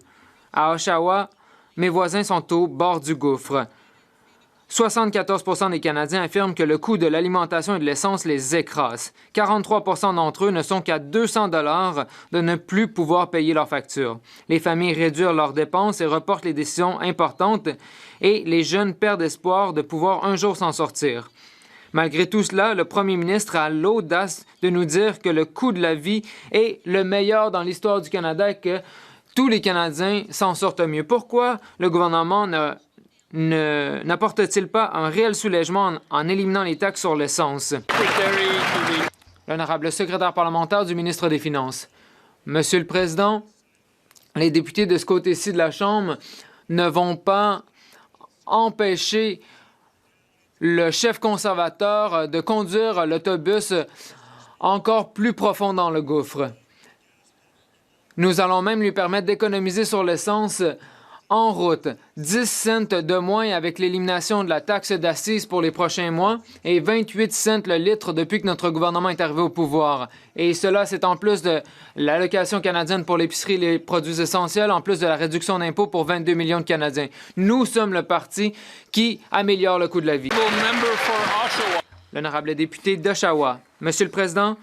À Oshawa, mes voisins sont au bord du gouffre. 74 % des Canadiens affirment que le coût de l'alimentation et de l'essence les écrase. 43 % d'entre eux ne sont qu'à 200 $ de ne plus pouvoir payer leurs factures. Les familles réduisent leurs dépenses et reportent les décisions importantes et les jeunes perdent espoir de pouvoir un jour s'en sortir. Malgré tout cela, le premier ministre a l'audace de nous dire que le coût de la vie est le meilleur dans l'histoire du Canada et que tous les Canadiens s'en sortent mieux. Pourquoi le gouvernement n'apporte-t-il pas un réel soulègement en éliminant les taxes sur l'essence? L'honorable secrétaire parlementaire du ministre des Finances. Monsieur le Président, les députés de ce côté-ci de la Chambre ne vont pas empêcher le chef conservateur de conduire l'autobus encore plus profond dans le gouffre. Nous allons même lui permettre d'économiser sur l'essence en route. 10 cents de moins avec l'élimination de la taxe d'accise pour les prochains mois et 28 cents le litre depuis que notre gouvernement est arrivé au pouvoir. Et cela, c'est en plus de l'allocation canadienne pour l'épicerie et les produits essentiels, en plus de la réduction d'impôts pour 22 millions de Canadiens. Nous sommes le parti qui améliore le coût de la vie. L'honorable député d'Oshawa. Monsieur le Président,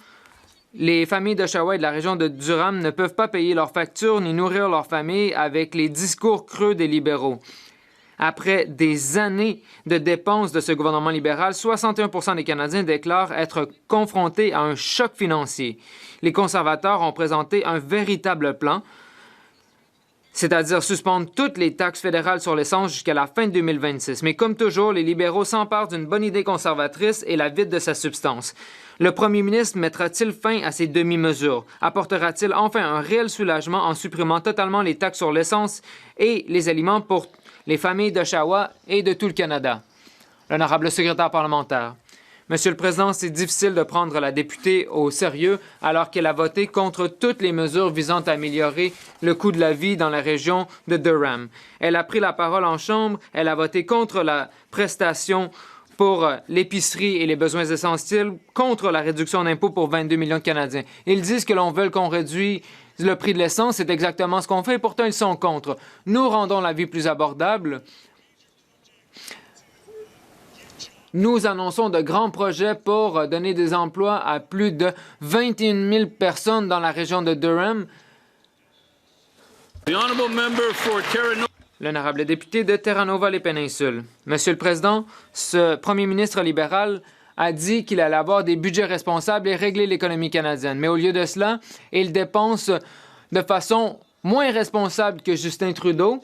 les familles d'Oshawa et de la région de Durham ne peuvent pas payer leurs factures ni nourrir leurs familles avec les discours creux des libéraux. Après des années de dépenses de ce gouvernement libéral, 61 % des Canadiens déclarent être confrontés à un choc financier. Les conservateurs ont présenté un véritable plan, c'est-à-dire suspendre toutes les taxes fédérales sur l'essence jusqu'à la fin de 2026. Mais comme toujours, les libéraux s'emparent d'une bonne idée conservatrice et la vident de sa substance. Le premier ministre mettra-t-il fin à ces demi-mesures? Apportera-t-il enfin un réel soulagement en supprimant totalement les taxes sur l'essence et les aliments pour les familles d'Oshawa et de tout le Canada? L'honorable secrétaire parlementaire. Monsieur le Président, c'est difficile de prendre la députée au sérieux alors qu'elle a voté contre toutes les mesures visant à améliorer le coût de la vie dans la région de Durham. Elle a pris la parole en Chambre, elle a voté contre la prestation pour l'épicerie et les besoins essentiels, contre la réduction d'impôts pour 22 millions de Canadiens. Ils disent que l'on veut qu'on réduise le prix de l'essence, c'est exactement ce qu'on fait, pourtant ils sont contre. Nous rendons la vie plus abordable. Nous annonçons de grands projets pour donner des emplois à plus de 21 000 personnes dans la région de Durham. L'honorable député de Terranova-les-Péninsules. Monsieur le Président, ce premier ministre libéral a dit qu'il allait avoir des budgets responsables et régler l'économie canadienne. Mais au lieu de cela, il dépense de façon moins responsable que Justin Trudeau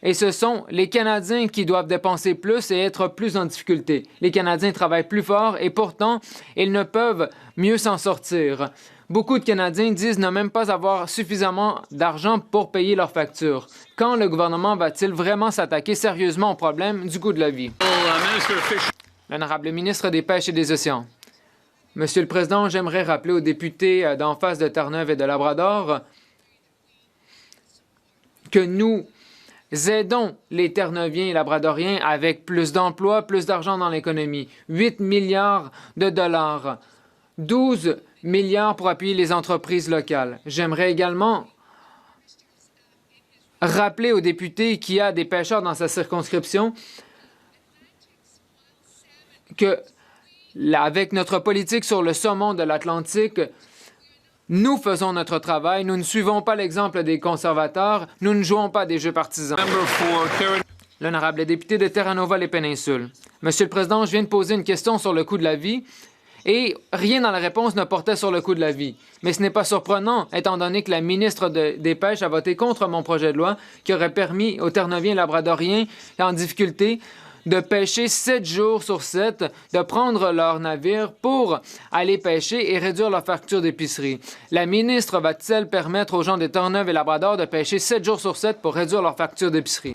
Et ce sont les Canadiens qui doivent dépenser plus et être plus en difficulté. Les Canadiens travaillent plus fort et pourtant, ils ne peuvent mieux s'en sortir. Beaucoup de Canadiens disent ne même pas avoir suffisamment d'argent pour payer leurs factures. Quand le gouvernement va-t-il vraiment s'attaquer sérieusement au problème du coût de la vie? L'honorable ministre des Pêches et des Océans. Monsieur le Président, j'aimerais rappeler aux députés d'en face de Terre-Neuve et de Labrador que nous aidons les Terre-Neuviens et Labradoriens avec plus d'emplois, plus d'argent dans l'économie. 8 milliards de dollars, 12 milliards pour appuyer les entreprises locales. J'aimerais également rappeler aux députés qui a des pêcheurs dans sa circonscription que, avec notre politique sur le saumon de l'Atlantique, nous faisons notre travail, nous ne suivons pas l'exemple des conservateurs, nous ne jouons pas des jeux partisans. L'honorable député de Terranova-les-Péninsules. Monsieur le Président, je viens de poser une question sur le coût de la vie et rien dans la réponse ne portait sur le coût de la vie. Mais ce n'est pas surprenant, étant donné que la ministre des Pêches a voté contre mon projet de loi qui aurait permis aux Terre-Neuviens et Labradoriens en difficulté de pêcher 7 jours sur 7, de prendre leur navire pour aller pêcher et réduire leur facture d'épicerie. La ministre va-t-elle permettre aux gens de Terre-Neuve et Labrador de pêcher 7 jours sur 7 pour réduire leur facture d'épicerie?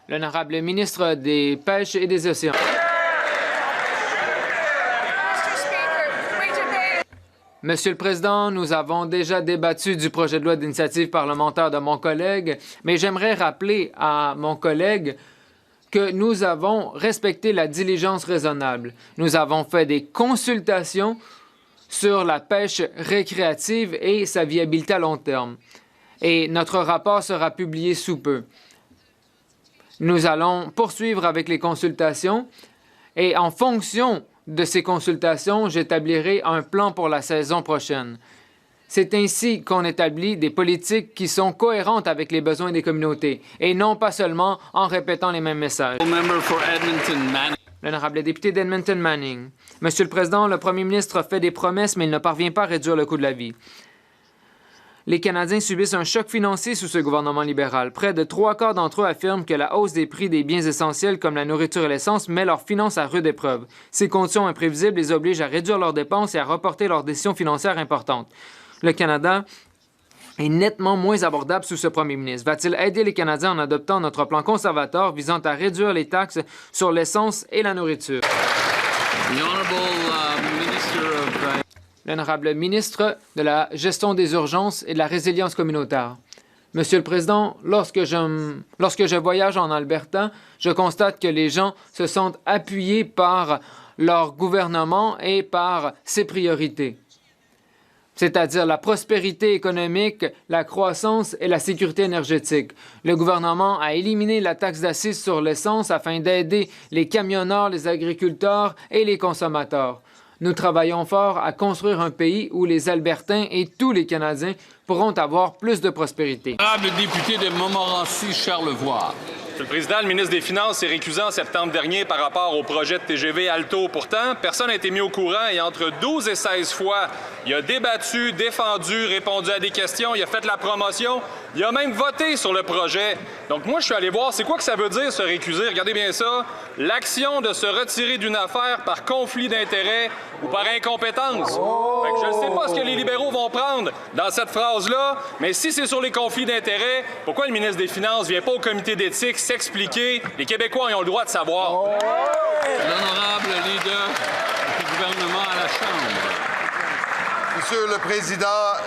L'honorable ministre des Pêches et des Océans. Monsieur le Président, nous avons déjà débattu du projet de loi d'initiative parlementaire de mon collègue, mais j'aimerais rappeler à mon collègue que nous avons respecté la diligence raisonnable. Nous avons fait des consultations sur la pêche récréative et sa viabilité à long terme. Et notre rapport sera publié sous peu. Nous allons poursuivre avec les consultations et en fonction de ces consultations, j'établirai un plan pour la saison prochaine. C'est ainsi qu'on établit des politiques qui sont cohérentes avec les besoins des communautés et non pas seulement en répétant les mêmes messages. L'honorable député d'Edmonton Manning. Monsieur le Président, le premier ministre fait des promesses, mais il ne parvient pas à réduire le coût de la vie. Les Canadiens subissent un choc financier sous ce gouvernement libéral. Près de 3/4 d'entre eux affirment que la hausse des prix des biens essentiels comme la nourriture et l'essence met leurs finances à rude épreuve. Ces conditions imprévisibles les obligent à réduire leurs dépenses et à reporter leurs décisions financières importantes. Le Canada est nettement moins abordable sous ce premier ministre. Va-t-il aider les Canadiens en adoptant notre plan conservateur visant à réduire les taxes sur l'essence et la nourriture? L'honorable ministre de la Gestion des urgences et de la résilience communautaire. Monsieur le Président, lorsque je voyage en Alberta, je constate que les gens se sentent appuyés par leur gouvernement et par ses priorités, c'est-à-dire la prospérité économique, la croissance et la sécurité énergétique. Le gouvernement a éliminé la taxe d'assises sur l'essence afin d'aider les camionneurs, les agriculteurs et les consommateurs. Nous travaillons fort à construire un pays où les Albertains et tous les Canadiens pourront avoir plus de prospérité. Honorable député de Montmorency-Charlevoix. Monsieur le Président, le ministre des Finances s'est récusé en septembre dernier par rapport au projet de TGV Alto. Pourtant, personne n'a été mis au courant et entre 12 et 16 fois, il a débattu, défendu, répondu à des questions, il a fait la promotion, il a même voté sur le projet. Donc moi, je suis allé voir, c'est quoi que ça veut dire se récuser? Regardez bien ça. L'action de se retirer d'une affaire par conflit d'intérêts ou par incompétence. Fait que je ne sais pas ce que les libéraux vont prendre dans cette phrase-là, mais si c'est sur les conflits d'intérêts, pourquoi le ministre des Finances ne vient pas au comité d'éthique s'expliquer? Les Québécois, ils ont le droit de savoir. L'honorable leader du gouvernement à la Chambre. Monsieur le Président,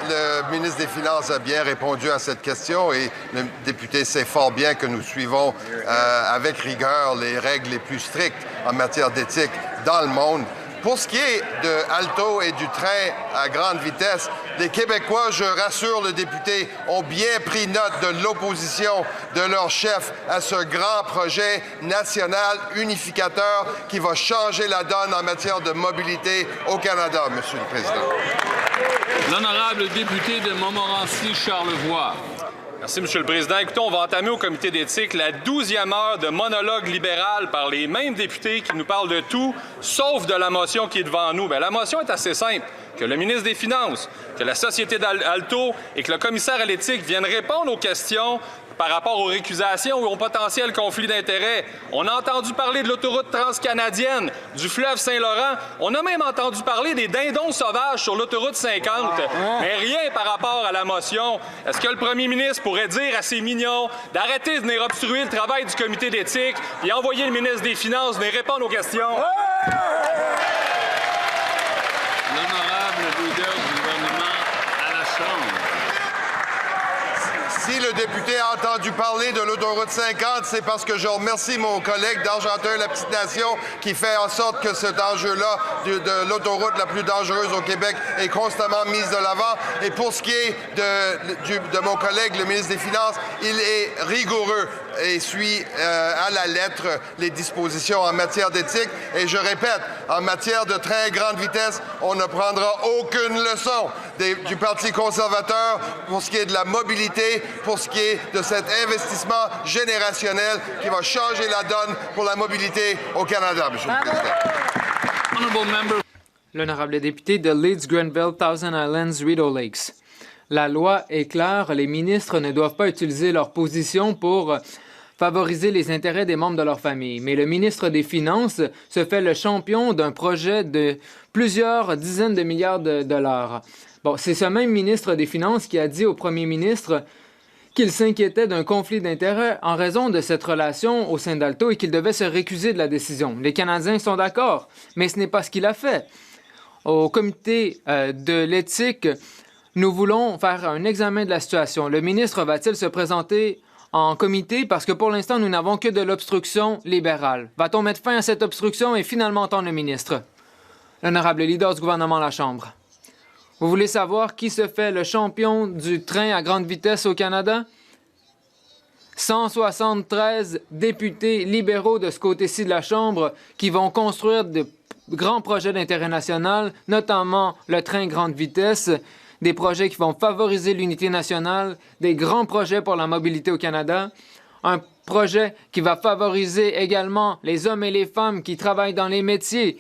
le ministre des Finances a bien répondu à cette question et le député sait fort bien que nous suivons avec rigueur les règles les plus strictes en matière d'éthique dans le monde. Pour ce qui est de Alto et du train à grande vitesse, les Québécois, je rassure le député, ont bien pris note de l'opposition de leur chef à ce grand projet national unificateur qui va changer la donne en matière de mobilité au Canada, Monsieur le Président. L'honorable député de Montmorency-Charlevoix. Merci, M. le Président. Écoutez, on va entamer au comité d'éthique la 12e heure de monologue libéral par les mêmes députés qui nous parlent de tout, sauf de la motion qui est devant nous. Bien, la motion est assez simple. Que le ministre des Finances, que la société d'Alto et que le commissaire à l'éthique viennent répondre aux questions par rapport aux récusations ou aux potentiels conflits d'intérêts. On a entendu parler de l'autoroute transcanadienne, du fleuve Saint-Laurent. On a même entendu parler des dindons sauvages sur l'autoroute 50. Mais rien par rapport à la motion. Est-ce que le premier ministre pourrait dire à ces mignons d'arrêter de venir obstruer le travail du comité d'éthique et envoyer le ministre des Finances venir répondre aux questions? L'honorable leader du gouvernement à la Chambre. Si le député a entendu parler de l'autoroute 50, c'est parce que je remercie mon collègue d'Argenteuil-la-Petite-Nation qui fait en sorte que cet enjeu-là de l'autoroute la plus dangereuse au Québec est constamment mise de l'avant. Et pour ce qui est de mon collègue, le ministre des Finances, il est rigoureux et suit à la lettre les dispositions en matière d'éthique. Et je répète, en matière de très grande vitesse, on ne prendra aucune leçon du Parti conservateur pour ce qui est de la mobilité, pour ce qui est de cet investissement générationnel qui va changer la donne pour la mobilité au Canada, M. le Président. L'honorable député de Leeds-Grenville, Thousand Islands, Rideau Lakes. La loi est claire, les ministres ne doivent pas utiliser leur position pour favoriser les intérêts des membres de leur famille. Mais le ministre des Finances se fait le champion d'un projet de plusieurs dizaines de milliards de dollars. Bon, c'est ce même ministre des Finances qui a dit au premier ministre qu'il s'inquiétait d'un conflit d'intérêts en raison de cette relation au sein d'Alto et qu'il devait se récuser de la décision. Les Canadiens sont d'accord, mais ce n'est pas ce qu'il a fait. Au comité de l'éthique, nous voulons faire un examen de la situation. Le ministre va-t-il se présenter en comité parce que pour l'instant, nous n'avons que de l'obstruction libérale. Va-t-on mettre fin à cette obstruction et finalement entendre le ministre? L'honorable leader du gouvernement à la Chambre. Vous voulez savoir qui se fait le champion du train à grande vitesse au Canada? 173 députés libéraux de ce côté-ci de la Chambre qui vont construire de grands projets d'intérêt national, notamment le train grande vitesse, des projets qui vont favoriser l'unité nationale, des grands projets pour la mobilité au Canada, un projet qui va favoriser également les hommes et les femmes qui travaillent dans les métiers.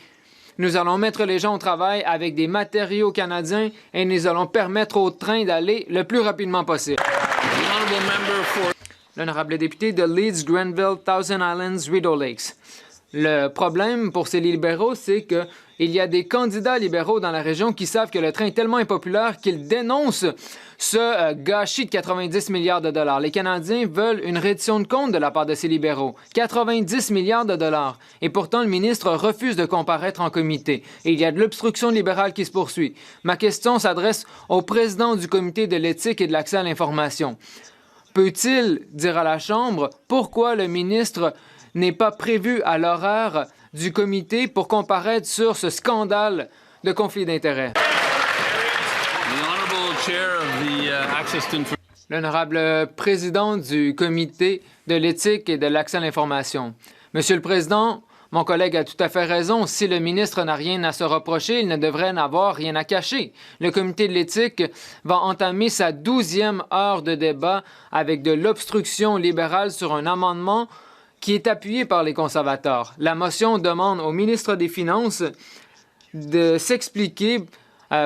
Nous allons mettre les gens au travail avec des matériaux canadiens et nous allons permettre au train d'aller le plus rapidement possible. L'honorable député de Leeds-Grenville, Thousand Islands, Rideau Lakes. Le problème pour ces libéraux, c'est qu'il y a des candidats libéraux dans la région qui savent que le train est tellement impopulaire qu'ils dénoncent ce gâchis de 90 milliards de dollars. Les Canadiens veulent une reddition de compte de la part de ces libéraux. 90 milliards de dollars. Et pourtant, le ministre refuse de comparaître en comité. Et il y a de l'obstruction libérale qui se poursuit. Ma question s'adresse au président du comité de l'éthique et de l'accès à l'information. Peut-il dire à la Chambre pourquoi le ministre n'est pas prévu à l'horaire du comité pour comparaître sur ce scandale de conflit d'intérêts? L'honorable président du comité de l'éthique et de l'accès à l'information. Monsieur le Président, mon collègue a tout à fait raison. Si le ministre n'a rien à se reprocher, il ne devrait n'avoir rien à cacher. Le comité de l'éthique va entamer sa 12e heure de débat avec de l'obstruction libérale sur un amendement qui est appuyé par les conservateurs. La motion demande au ministre des Finances de s'expliquer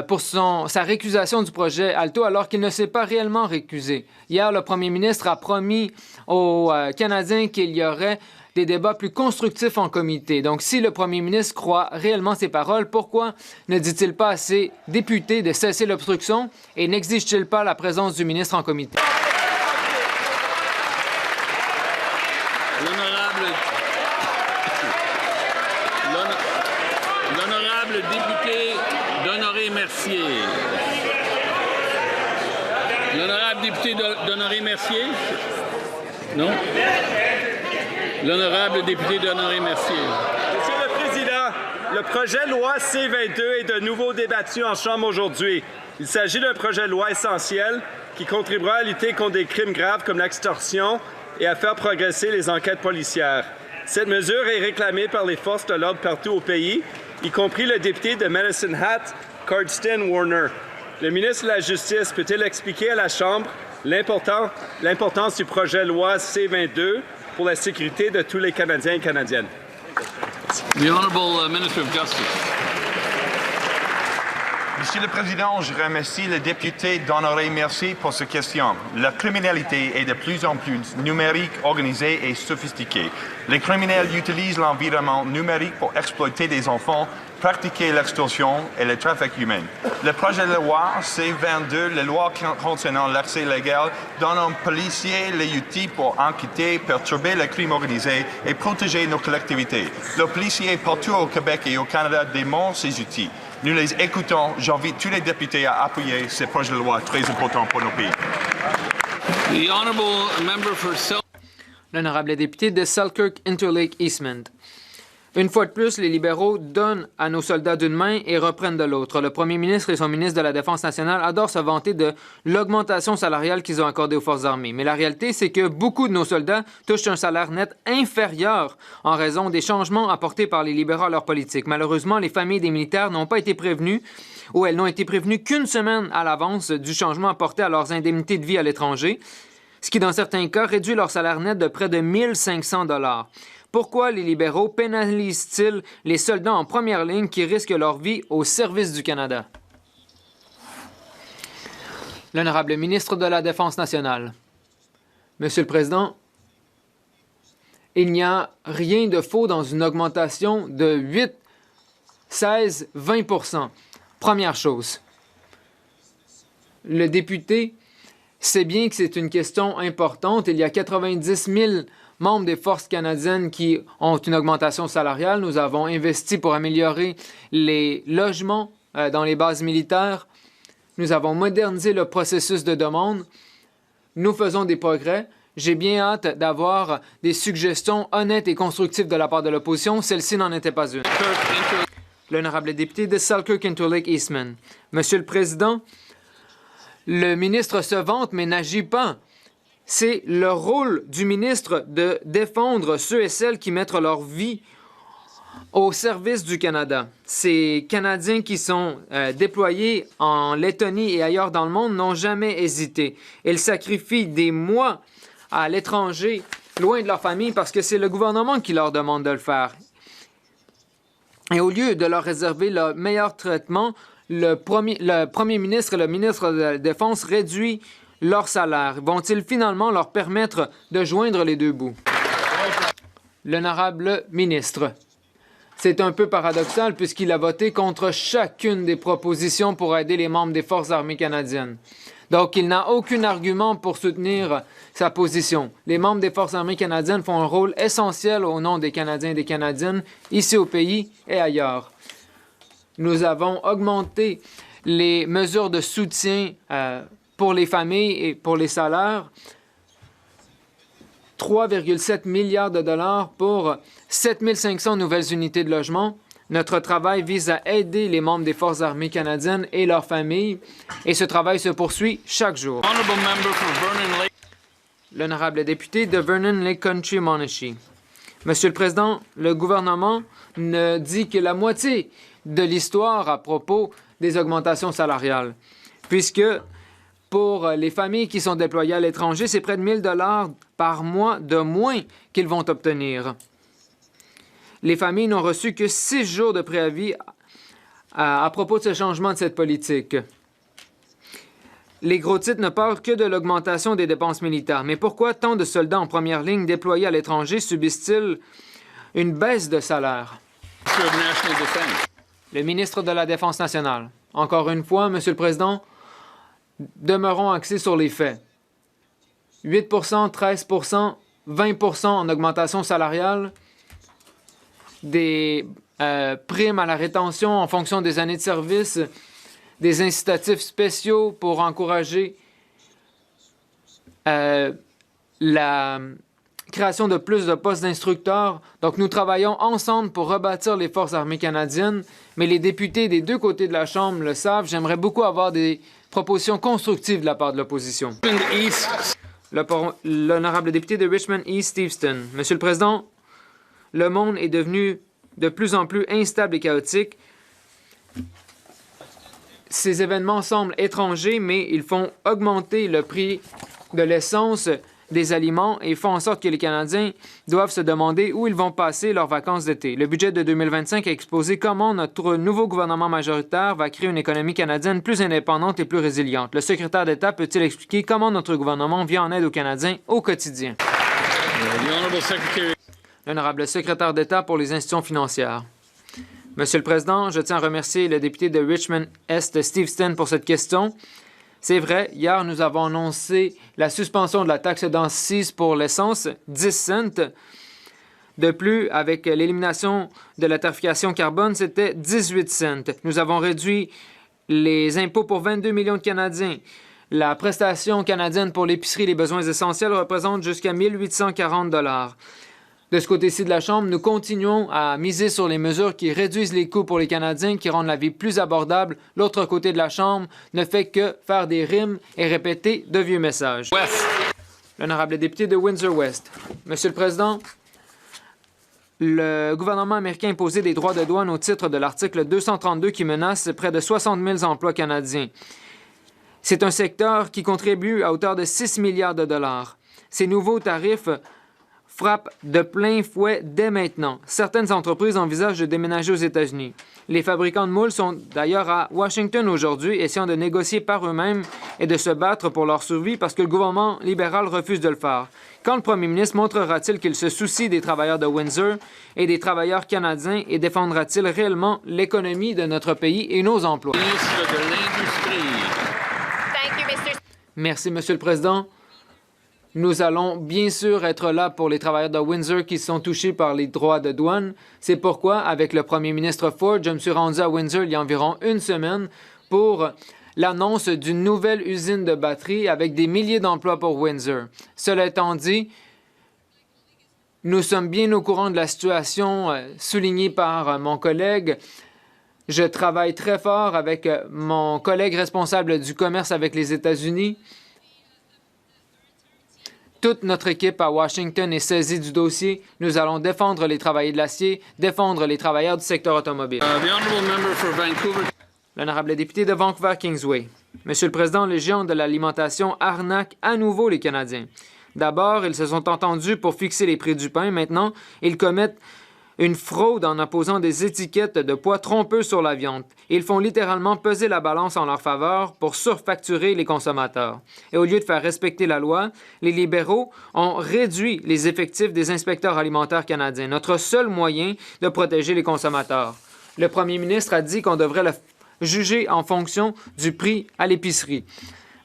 pour sa récusation du projet Alto alors qu'il ne s'est pas réellement récusé. Hier, le premier ministre a promis aux Canadiens qu'il y aurait des débats plus constructifs en comité. Donc, si le premier ministre croit réellement ces paroles, pourquoi ne dit-il pas à ses députés de cesser l'obstruction et n'exige-t-il pas la présence du ministre en comité? L'honorable député d'Honoré-Mercier. L'honorable député d'Honoré-Mercier? Non? L'honorable député d'Honoré-Mercier. Monsieur le Président, le projet de loi C-22 est de nouveau débattu en Chambre aujourd'hui. Il s'agit d'un projet de loi essentiel qui contribuera à lutter contre des crimes graves comme l'extorsion et à faire progresser les enquêtes policières. Cette mesure est réclamée par les forces de l'ordre partout au pays, y compris le député de Medicine Hat, Cardston Warner. Le ministre de la Justice peut-il expliquer à la Chambre l'importance du projet de loi C-22 pour la sécurité de tous les Canadiens et Canadiennes. The Honourable Minister of Justice. Monsieur le Président, je remercie le député d'Honoré Mercier pour cette question. La criminalité est de plus en plus numérique, organisée et sophistiquée. Les criminels utilisent l'environnement numérique pour exploiter des enfants, pratiquer l'extorsion et le trafic humain. Le projet de loi C-22, la loi concernant l'accès légal, donne aux policiers les outils pour enquêter, perturber le crime organisé et protéger nos collectivités. Les policiers partout au Québec et au Canada démontrent ces outils. Nous les écoutons. J'invite tous les députés à appuyer ce projet de loi très important pour nos pays. The Honourable Member for L'honorable député de Selkirk-Interlake-Eastmont. Une fois de plus, les libéraux donnent à nos soldats d'une main et reprennent de l'autre. Le premier ministre et son ministre de la Défense nationale adorent se vanter de l'augmentation salariale qu'ils ont accordée aux forces armées. Mais la réalité, c'est que beaucoup de nos soldats touchent un salaire net inférieur en raison des changements apportés par les libéraux à leur politique. Malheureusement, les familles des militaires n'ont pas été prévenues ou elles n'ont été prévenues qu'une semaine à l'avance du changement apporté à leurs indemnités de vie à l'étranger, ce qui, dans certains cas, réduit leur salaire net de près de 1 500 $. Pourquoi les libéraux pénalisent-ils les soldats en première ligne qui risquent leur vie au service du Canada? L'honorable ministre de la Défense nationale. Monsieur le Président, il n'y a rien de faux dans une augmentation de 8, 16, 20 %. Première chose, le député sait bien que c'est une question importante. Il y a 90 000 membres des forces canadiennes qui ont une augmentation salariale. Nous avons investi pour améliorer les logements dans les bases militaires. Nous avons modernisé le processus de demande. Nous faisons des progrès. J'ai bien hâte d'avoir des suggestions honnêtes et constructives de la part de l'opposition. Celle-ci n'en était pas une. L'honorable député de Selkirk-Interlake-Eastmont. Monsieur le Président, le ministre se vante mais n'agit pas. C'est le rôle du ministre de défendre ceux et celles qui mettent leur vie au service du Canada. Ces Canadiens qui sont déployés en Lettonie et ailleurs dans le monde n'ont jamais hésité. Ils sacrifient des mois à l'étranger, loin de leur famille, parce que c'est le gouvernement qui leur demande de le faire. Et au lieu de leur réserver le meilleur traitement, le premier ministre et le ministre de la Défense réduisent leur salaire. Vont-ils finalement leur permettre de joindre les deux bouts? L'honorable ministre. C'est un peu paradoxal puisqu'il a voté contre chacune des propositions pour aider les membres des Forces armées canadiennes. Donc, il n'a aucun argument pour soutenir sa position. Les membres des Forces armées canadiennes font un rôle essentiel au nom des Canadiens et des Canadiennes, ici au pays et ailleurs. Nous avons augmenté les mesures de soutien pour les familles et pour les salaires. 3,7 milliards de dollars pour 7 500 nouvelles unités de logement. Notre travail vise à aider les membres des Forces armées canadiennes et leurs familles, et ce travail se poursuit chaque jour. L'honorable député de Vernon Lake Country Monashee. Monsieur le Président, le gouvernement ne dit que la moitié de l'histoire à propos des augmentations salariales, puisque pour les familles qui sont déployées à l'étranger, c'est près de 1 000 $ par mois de moins qu'ils vont obtenir. Les familles n'ont reçu que 6 jours de préavis à propos de ce changement de cette politique. Les gros titres ne parlent que de l'augmentation des dépenses militaires. Mais pourquoi tant de soldats en première ligne déployés à l'étranger subissent-ils une baisse de salaire? Le ministre de la Défense nationale. Encore une fois, Monsieur le Président, demeurons axés sur les faits. 8 13 20 % en augmentation salariale, des primes à la rétention en fonction des années de service, des incitatifs spéciaux pour encourager la création de plus de postes d'instructeurs. Donc, nous travaillons ensemble pour rebâtir les Forces armées canadiennes, mais les députés des deux côtés de la Chambre le savent. J'aimerais beaucoup avoir des propositions constructives de la part de l'opposition. L'honorable député de Richmond East, Steveston. Monsieur le Président, le monde est devenu de plus en plus instable et chaotique. Ces événements semblent étrangers, mais ils font augmenter le prix de l'essence, des aliments et font en sorte que les Canadiens doivent se demander où ils vont passer leurs vacances d'été. Le budget de 2025 a exposé comment notre nouveau gouvernement majoritaire va créer une économie canadienne plus indépendante et plus résiliente. Le secrétaire d'État peut-il expliquer comment notre gouvernement vient en aide aux Canadiens au quotidien? L'honorable secrétaire d'État pour les institutions financières. Monsieur le Président, je tiens à remercier le député de Richmond-Est, Steve Sten, pour cette question. C'est vrai, hier, nous avons annoncé la suspension de la taxe d'accise pour l'essence, 10 cents. De plus, avec l'élimination de la tarification carbone, c'était 18 cents. Nous avons réduit les impôts pour 22 millions de Canadiens. La prestation canadienne pour l'épicerie et les besoins essentiels représente jusqu'à 1 840 $. De ce côté-ci de la Chambre, nous continuons à miser sur les mesures qui réduisent les coûts pour les Canadiens, qui rendent la vie plus abordable. L'autre côté de la Chambre ne fait que faire des rimes et répéter de vieux messages. L'honorable député de Windsor-West. Monsieur le Président, le gouvernement américain a imposé des droits de douane au titre de l'article 232 qui menace près de 60 000 emplois canadiens. C'est un secteur qui contribue à hauteur de 6 milliards de dollars. Ces nouveaux tarifs frappe de plein fouet dès maintenant. Certaines entreprises envisagent de déménager aux États-Unis. Les fabricants de moules sont d'ailleurs à Washington aujourd'hui, essayant de négocier par eux-mêmes et de se battre pour leur survie parce que le gouvernement libéral refuse de le faire. Quand le premier ministre montrera-t-il qu'il se soucie des travailleurs de Windsor et des travailleurs canadiens et défendra-t-il réellement l'économie de notre pays et nos emplois? Ministre de l'Industrie. Merci, Monsieur le Président. Nous allons bien sûr être là pour les travailleurs de Windsor qui sont touchés par les droits de douane. C'est pourquoi, avec le premier ministre Ford, je me suis rendu à Windsor il y a environ une semaine pour l'annonce d'une nouvelle usine de batterie avec des milliers d'emplois pour Windsor. Cela étant dit, nous sommes bien au courant de la situation soulignée par mon collègue. Je travaille très fort avec mon collègue responsable du commerce avec les États-Unis. Toute notre équipe à Washington est saisie du dossier. Nous allons défendre les travailleurs de l'acier, défendre les travailleurs du secteur automobile. L'honorable député de Vancouver-Kingsway. Monsieur le Président, les géants de l'alimentation arnaquent à nouveau les Canadiens. D'abord, ils se sont entendus pour fixer les prix du pain. Maintenant, ils commettent une fraude en apposant des étiquettes de poids trompeux sur la viande. Ils font littéralement peser la balance en leur faveur pour surfacturer les consommateurs. Et au lieu de faire respecter la loi, les libéraux ont réduit les effectifs des inspecteurs alimentaires canadiens, notre seul moyen de protéger les consommateurs. Le premier ministre a dit qu'on devrait le juger en fonction du prix à l'épicerie.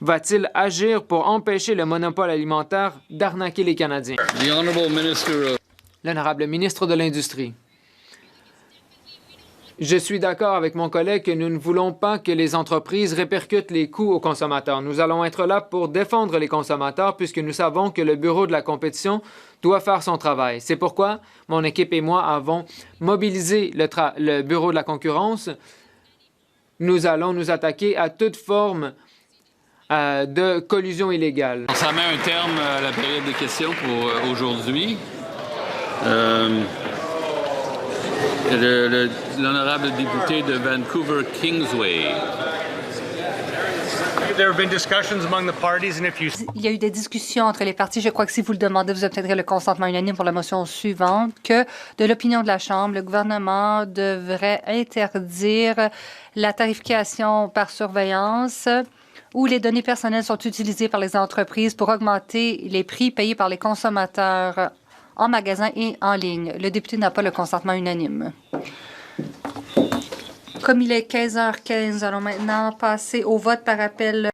Va-t-il agir pour empêcher le monopole alimentaire d'arnaquer les Canadiens? L'honorable ministre de l'Industrie. Je suis d'accord avec mon collègue que nous ne voulons pas que les entreprises répercutent les coûts aux consommateurs. Nous allons être là pour défendre les consommateurs puisque nous savons que le Bureau de la compétition doit faire son travail. C'est pourquoi mon équipe et moi avons mobilisé le Bureau de la concurrence. Nous allons nous attaquer à toute forme de collusion illégale. Ça met un terme à la période des questions pour aujourd'hui. L'honorable député de Vancouver-Kingsway. Il y a eu des discussions entre les partis. Je crois que si vous le demandez, vous obtiendrez le consentement unanime pour la motion suivante, que de l'opinion de la Chambre, le gouvernement devrait interdire la tarification par surveillance où les données personnelles sont utilisées par les entreprises pour augmenter les prix payés par les consommateurs en magasin et en ligne. Le député n'a pas le consentement unanime. Comme il est 15h15, allons maintenant passer au vote par appel.